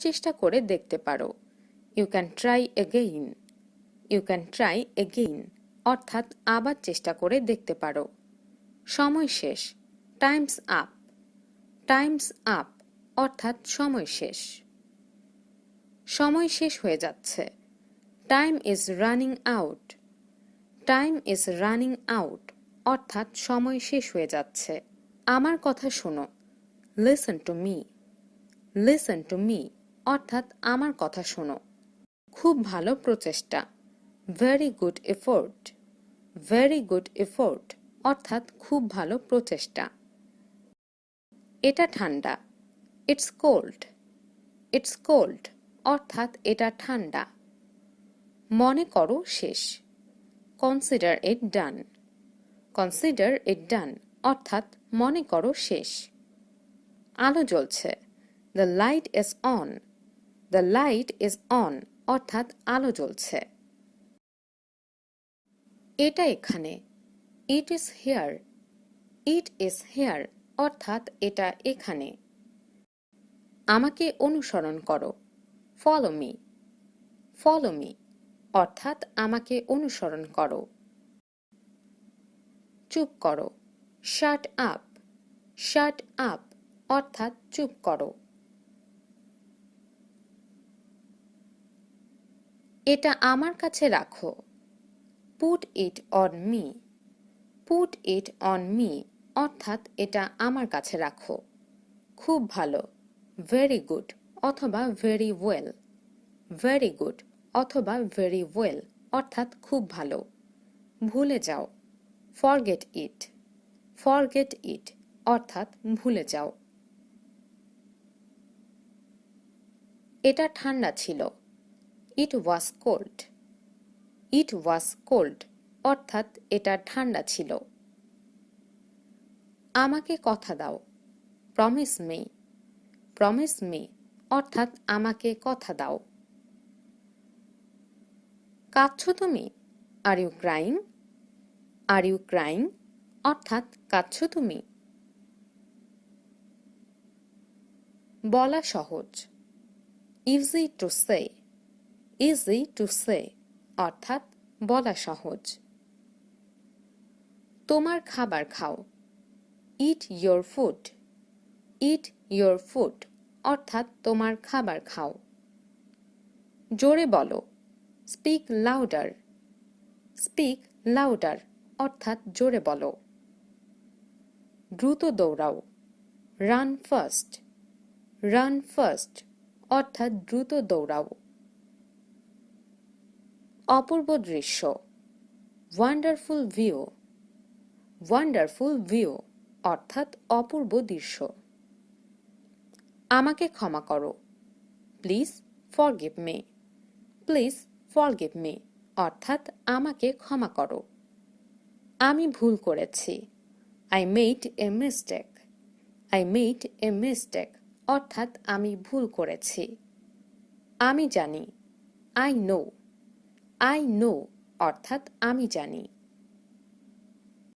চেষ্টা করে দেখতে পারো। You can try again. You can try again অর্থাৎ আবার চেষ্টা করে দেখতে পারো। সময় শেষ, টাইমস আপ। টাইমস আপ অর্থাৎ সময় শেষ। সময় শেষ হয়ে যাচ্ছে, time is running out. Time is running out অর্থাৎ সময় শেষ হয়ে যাচ্ছে। আমার কথা শোনো, listen to me. Listen to me অর্থাৎ আমার কথা শোনো। খুব ভালো প্রচেষ্টা, very good effort. Very good effort অর্থাৎ খুব ভালো প্রচেষ্টা। এটা ঠান্ডা, ইটস কোল্ড। ইটস কোল্ড অর্থাৎ এটা ঠান্ডা। মনে করো শেষ, consider it done. Consider it ডান অর্থাৎ মনে করো শেষ। আলো জ্বলছে, the light is on. The light is on অর্থাৎ আলো জ্বলছে। এটা এখানে, it is here. It is here অর্থাৎ এটা এখানে। আমাকে অনুসরণ করো, ফলো মি। ফলো মি অর্থাৎ আমাকে অনুসরণ করো। চুপ করো, শাট আপ। শাট আপ অর্থাৎ চুপ করো। এটা আমার কাছে রাখো, put it on me. Put it on me অর্থাৎ এটা আমার কাছে রাখো। খুব ভালো, ভেরি গুড অথবা ভেরি ওয়েল। ভেরি গুড অথবা ভেরি ওয়েল অর্থাৎ খুব ভালো। ভুলে যাও, ফরগেট ইট। ফরগেট ইট অর্থাৎ ভুলে যাও। এটা ঠান্ডা ছিল, ইট ওয়াজ কোল্ড। ইট ওয়াজ কোল্ড অর্থাৎ এটা ঠান্ডা ছিল। আমাকে কথা দাও, প্রমিস মি। প্রমিস মি অর্থাৎ আমাকে কথা দাও। কাঁদছো তুমি, are you crying. Are you crying অর্থাৎ কাঁদছো তুমি। বলা সহজ, easy to say. Easy to say অর্থাৎ বলা সহজ। তোমার খাবার খাও, eat your food. Eat your food অর্থাৎ তোমার খাবার খাও। জোরে বলো, স্পিক লাউডার। স্পিক লাউডার অর্থাৎ জোরে বলো। দ্রুত দৌড়াও, রান ফাস্ট। রান ফাস্ট অর্থাৎ দ্রুত দৌড়াও। অপূর্ব দৃশ্য, ওয়ান্ডারফুল ভিউ। ওয়ান্ডারফুল ভিউ অর্থাৎ অপূর্ব দৃশ্য। আমাকে ক্ষমা করো, please forgive me. Please forgive me অর্থাৎ আমাকে ক্ষমা করো। আমি ভুল করেছি, I made a mistake. I made a mistake অর্থাৎ আমি ভুল করেছি। আমি জানি, আই নো। আই নো অর্থাৎ আমি জানি।